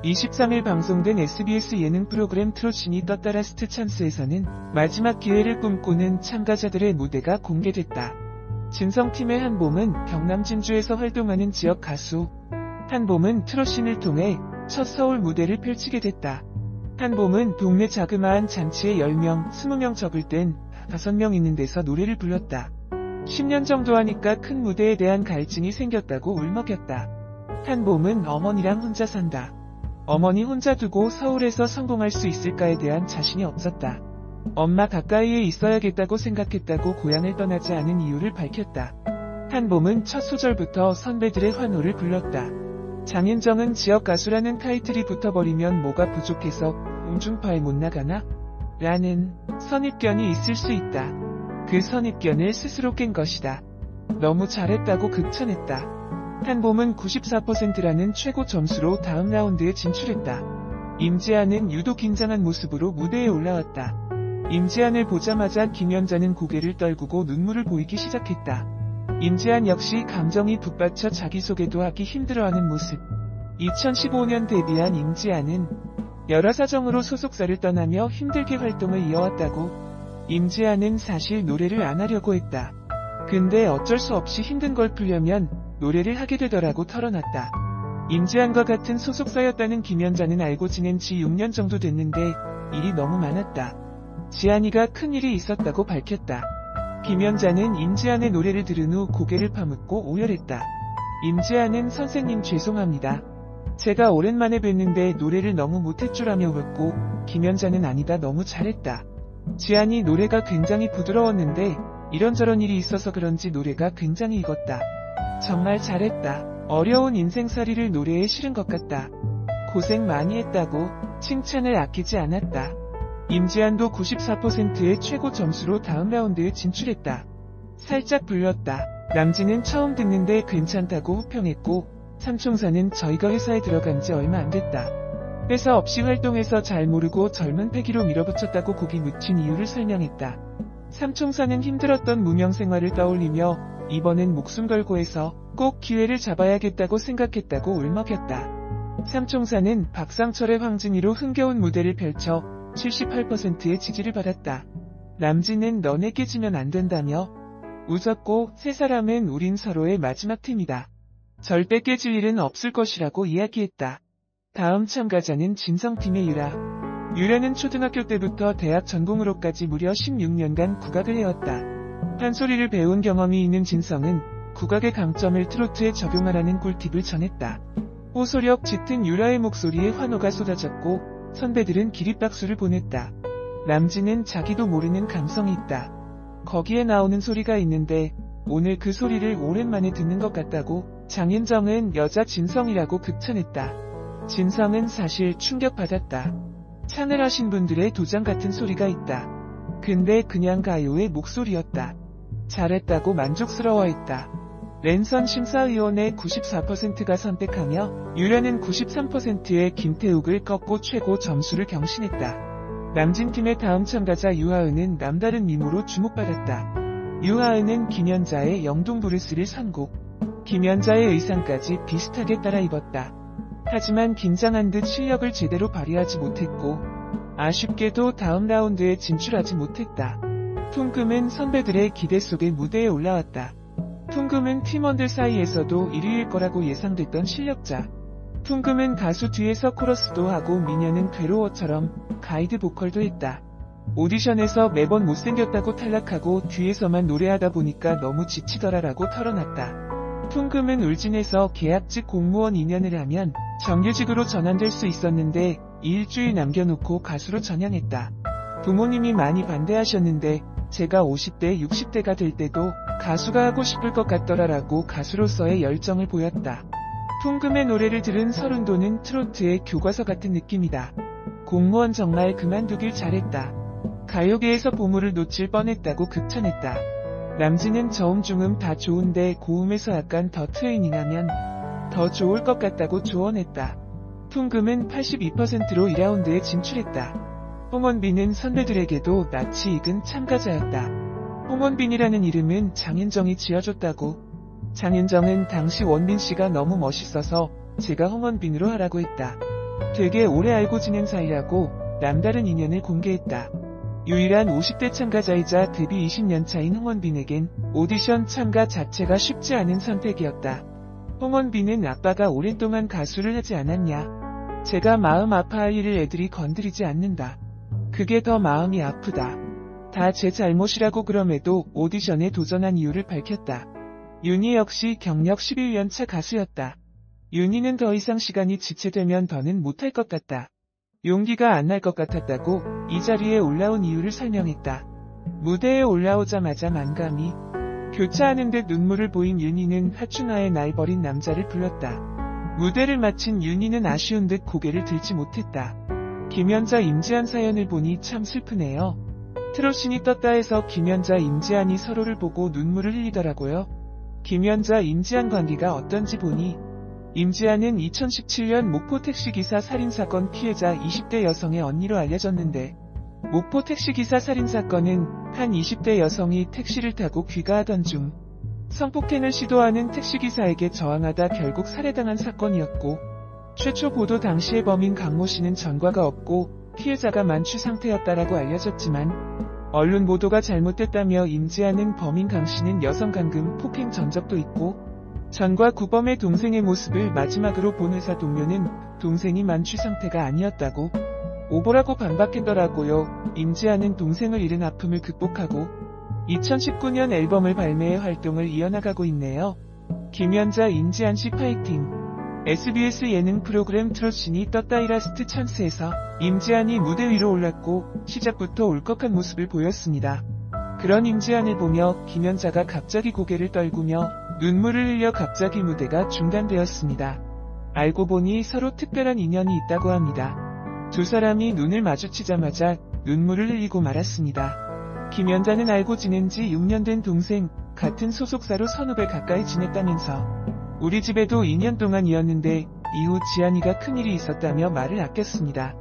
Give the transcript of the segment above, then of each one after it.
23일 방송된 SBS 예능 프로그램 트롯신이 떴다 라스트 찬스에서는 마지막 기회를 꿈꾸는 참가자들의 무대가 공개됐다. 진성팀의 한봄은 경남 진주에서 활동하는 지역 가수. 한봄은 트롯신을 통해 첫 서울 무대를 펼치게 됐다. 한봄은 동네 자그마한 잔치에 10명, 20명 적을 땐 5명 있는 데서 노래를 불렀다. 10년 정도 하니까 큰 무대에 대한 갈증이 생겼다고 울먹였다. 한봄은 어머니랑 혼자 산다. 어머니 혼자 두고 서울에서 성공할 수 있을까에 대한 자신이 없었다. 엄마 가까이에 있어야겠다고 생각했다고 고향을 떠나지 않은 이유를 밝혔다. 한봄은 첫 소절부터 선배들의 환호를 불렀다. 장윤정은 지역 가수라는 타이틀이 붙어버리면 뭐가 부족해서 공중파에 못 나가나? 라는 선입견이 있을 수 있다. 그 선입견을 스스로 깬 것이다. 너무 잘했다고 극찬했다. 한봄은 94%라는 최고 점수로 다음 라운드에 진출했다. 임지한은 유독 긴장한 모습으로 무대에 올라왔다. 임지한을 보자마자 김연자는 고개를 떨구고 눈물을 보이기 시작했다. 임지한 역시 감정이 북받쳐 자기소개도 하기 힘들어하는 모습. 2015년 데뷔한 임지한은 여러 사정으로 소속사를 떠나며 힘들게 활동을 이어왔다고. 임지한은 사실 노래를 안 하려고 했다. 근데 어쩔 수 없이 힘든 걸 풀려면 노래를 하게 되더라고 털어놨다. 임지한과 같은 소속사였다는 김연자는 알고 지낸 지 6년 정도 됐는데 일이 너무 많았다. 지한이가 큰일이 있었다고 밝혔다. 김연자는 임지한의 노래를 들은 후 고개를 파묻고 오열했다. 임지한은 선생님 죄송합니다. 제가 오랜만에 뵀는데 노래를 너무 못할 줄 아며 울었고, 김연자는 아니다 너무 잘했다. 지한이 노래가 굉장히 부드러웠는데 이런저런 일이 있어서 그런지 노래가 굉장히 익었다. 정말 잘했다. 어려운 인생살이를 노래에 실은 것 같다. 고생 많이 했다고 칭찬을 아끼지 않았다. 임지한도 94%의 최고 점수로 다음 라운드에 진출했다. 살짝 불렸다. 남진은 처음 듣는데 괜찮다고 호평했고, 삼총사는 저희가 회사에 들어간 지 얼마 안 됐다. 회사 없이 활동해서 잘 모르고 젊은 패기로 밀어붙였다고 고기 묻힌 이유를 설명했다. 삼총사는 힘들었던 무명 생활을 떠올리며 이번엔 목숨 걸고 해서 꼭 기회를 잡아야겠다고 생각했다고 울먹였다. 삼총사는 박상철의 황진이로 흥겨운 무대를 펼쳐 78%의 지지를 받았다. 남진은 너네게 지면 안 된다며 웃었고, 세 사람은 우린 서로의 마지막 팀이다. 절대 깨질 일은 없을 것이라고 이야기했다. 다음 참가자는 진성팀의 유라. 유라는 초등학교 때부터 대학 전공으로까지 무려 16년간 국악을 해왔다. 판소리를 배운 경험이 있는 진성은 국악의 강점을 트로트에 적용하라는 꿀팁을 전했다. 호소력 짙은 유라의 목소리에 환호가 쏟아졌고, 선배들은 기립박수를 보냈다. 남진은 자기도 모르는 감성이 있다. 거기에 나오는 소리가 있는데 오늘 그 소리를 오랜만에 듣는 것 같다고. 장윤정은 여자 진성이라고 극찬했다. 진성은 사실 충격받았다. 창을 하신 분들의 도장 같은 소리가 있다. 근데 그냥 가요의 목소리였다. 잘했다고 만족스러워했다. 랜선 심사위원의 94%가 선택하며 유라는 93%의 김태욱을 꺾고 최고 점수를 경신했다. 남진팀의 다음 참가자 유하은은 남다른 미모로 주목받았다. 유하은은 김연자의 영동브루스를 선곡. 김연자의 의상까지 비슷하게 따라 입었다. 하지만 긴장한 듯 실력을 제대로 발휘하지 못했고, 아쉽게도 다음 라운드에 진출하지 못했다. 퉁금은 선배들의 기대 속에 무대에 올라왔다. 퉁금은 팀원들 사이에서도 1위일 거라고 예상됐던 실력자. 퉁금은 가수 뒤에서 코러스도 하고 미녀는 괴로워처럼 가이드 보컬도 했다. 오디션에서 매번 못생겼다고 탈락하고 뒤에서만 노래하다 보니까 너무 지치더라라고 털어놨다. 퉁금은 울진에서 계약직 공무원 2년을 하면 정규직으로 전환될 수 있었는데 일주일 남겨놓고 가수로 전향했다. 부모님이 많이 반대하셨는데 제가 50대, 60대가 될 때도 가수가 하고 싶을 것 같더라라고 가수로서의 열정을 보였다. 퉁금의 노래를 들은 서른도는 트로트의 교과서 같은 느낌이다. 공무원 정말 그만두길 잘했다. 가요계에서 보물을 놓칠 뻔했다고 극찬했다. 남진은 저음중음 다 좋은데 고음에서 약간 더 트레이닝하면 더 좋을 것 같다고 조언했다. 퉁금은 82%로 2라운드에 진출했다. 홍원빈은 선배들에게도 낯이 익은 참가자였다. 홍원빈이라는 이름은 장윤정이 지어줬다고. 장윤정은 당시 원빈씨가 너무 멋있어서 제가 홍원빈으로 하라고 했다. 되게 오래 알고 지낸 사이라고 남다른 인연을 공개했다. 유일한 50대 참가자이자 데뷔 20년 차인 홍원빈에겐 오디션 참가 자체가 쉽지 않은 선택이었다. 홍원빈은 아빠가 오랫동안 가수를 하지 않았냐. 제가 마음 아파할 일을 애들이 건드리지 않는다. 그게 더 마음이 아프다. 다 제 잘못이라고 그럼에도 오디션에 도전한 이유를 밝혔다. 윤희 역시 경력 11년차 가수였다. 윤희는 더 이상 시간이 지체되면 더는 못할 것 같다. 용기가 안 날 것 같았다고 이 자리에 올라온 이유를 설명했다. 무대에 올라오자마자 만감이 교차하는 듯 눈물을 보인 윤희는 하춘화의 날 버린 남자를 불렀다. 무대를 마친 윤희는 아쉬운 듯 고개를 들지 못했다. 김연자 임지한 사연을 보니 참 슬프네요. 트롯신이 떴다 해서 김연자 임지한이 서로를 보고 눈물을 흘리더라고요. 김연자 임지한 관계가 어떤지 보니 임지한은 2017년 목포 택시기사 살인사건 피해자 20대 여성의 언니로 알려졌는데 목포 택시기사 살인사건은 한 20대 여성이 택시를 타고 귀가하던 중 성폭행을 시도하는 택시기사에게 저항하다 결국 살해당한 사건이었고 최초 보도 당시의 범인 강모 씨는 전과가 없고 피해자가 만취 상태였다라고 알려졌지만 언론 보도가 잘못됐다며 임지한은 범인 강 씨는 여성 강금 폭행 전적도 있고 전과 구범의 동생의 모습을 마지막으로 본 회사 동료는 동생이 만취 상태가 아니었다고 오보라고 반박했더라고요. 임지한은 동생을 잃은 아픔을 극복하고 2019년 앨범을 발매해 활동을 이어나가고 있네요. 김연자 임지한 씨 파이팅. SBS 예능 프로그램 트롯신이 떴다 이라스트 찬스에서 임지한이 무대 위로 올랐고 시작부터 울컥한 모습을 보였습니다. 그런 임지한을 보며 김연자가 갑자기 고개를 떨구며 눈물을 흘려 갑자기 무대가 중단되었습니다. 알고 보니 서로 특별한 인연이 있다고 합니다. 두 사람이 눈을 마주치자마자 눈물을 흘리고 말았습니다. 김연자는 알고 지낸 지 6년 된 동생, 같은 소속사로 선후배 가까이 지냈다면서 우리 집에도 2년 동안이었는데 이후 지한이가 큰일이 있었다며 말을 아꼈습니다.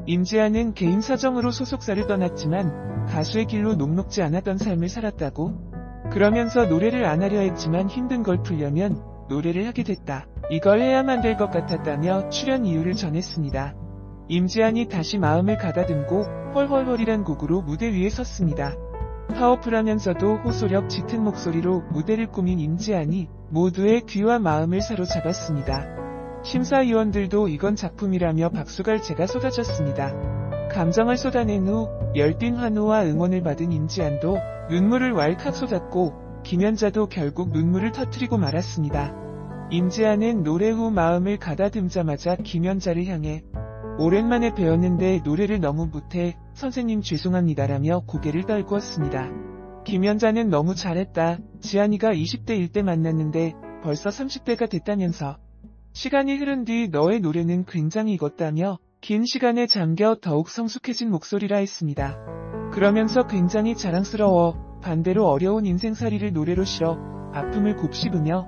임지한은 개인 사정으로 소속사를 떠났지만 가수의 길로 녹록지 않았던 삶을 살았다고 그러면서 노래를 안 하려 했지만 힘든 걸 풀려면 노래를 하게 됐다. 이걸 해야만 될 것 같았다며 출연 이유를 전했습니다. 임지한이 다시 마음을 가다듬고 헐헐헐이란 곡으로 무대 위에 섰습니다. 파워풀하면서도 호소력 짙은 목소리로 무대를 꾸민 임지한이 모두의 귀와 마음을 사로잡았습니다. 심사위원들도 이건 작품이라며 박수갈채가 쏟아졌습니다. 감정을 쏟아낸 후 열띤 환호와 응원을 받은 임지한도 눈물을 왈칵 쏟았고 김연자도 결국 눈물을 터뜨리고 말았습니다. 임지한은 노래 후 마음을 가다듬자마자 김연자를 향해 오랜만에 배웠는데 노래를 너무 못해 선생님 죄송합니다라며 고개를 떨구었습니다. 김연자는 너무 잘했다. 지한이가 20대일 때 만났는데 벌써 30대가 됐다면서 시간이 흐른 뒤 너의 노래는 굉장히 익었다며 긴 시간에 잠겨 더욱 성숙해진 목소리라 했습니다. 그러면서 굉장히 자랑스러워 반대로 어려운 인생살이를 노래로 실어 아픔을 곱씹으며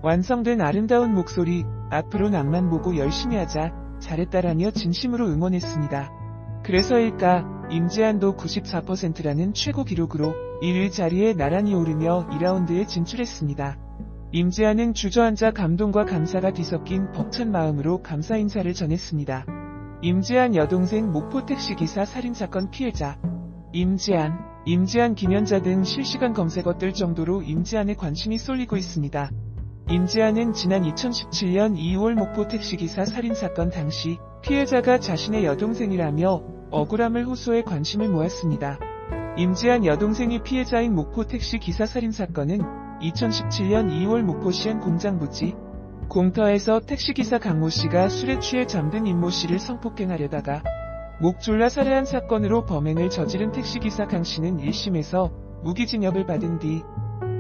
완성된 아름다운 목소리 앞으로 낭만 보고 열심히 하자 잘했다라며 진심으로 응원했습니다. 그래서일까 임지한도 94%라는 최고 기록으로 1위 자리에 나란히 오르며 2라운드에 진출했습니다. 임지한은 주저앉아 감동과 감사가 뒤섞인 벅찬 마음으로 감사 인사를 전했습니다. 임지한 여동생 목포 택시기사 살인사건 피해자 임지한 김연자 등 실시간 검색어 뜰 정도로 임지한에 관심이 쏠리고 있습니다. 임지한은 지난 2017년 2월 목포 택시기사 살인사건 당시 피해자가 자신의 여동생이라며 억울함을 호소해 관심을 모았습니다. 임지한 여동생이 피해자인 목포 택시기사 살인사건은 2017년 2월 목포시한 공장부지 공터에서 택시기사 강모씨가 술에 취해 잠든 임모씨를 성폭행하려다가 목 졸라 살해한 사건으로 범행을 저지른 택시기사 강씨는 1심에서 무기징역을 받은 뒤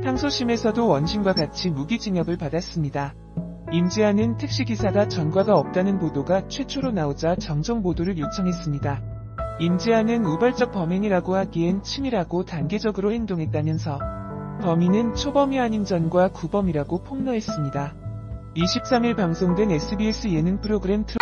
항소심에서도 원심과 같이 무기징역을 받았습니다. 임지한은 택시기사가 전과가 없다는 보도가 최초로 나오자 정정보도를 요청했습니다. 임지한은 우발적 범행이라고 하기엔 치밀하고 단계적으로 행동했다면서 범인은 초범이 아닌 전과 구범이라고 폭로했습니다. 23일 방송된 SBS 예능 프로그램 트롯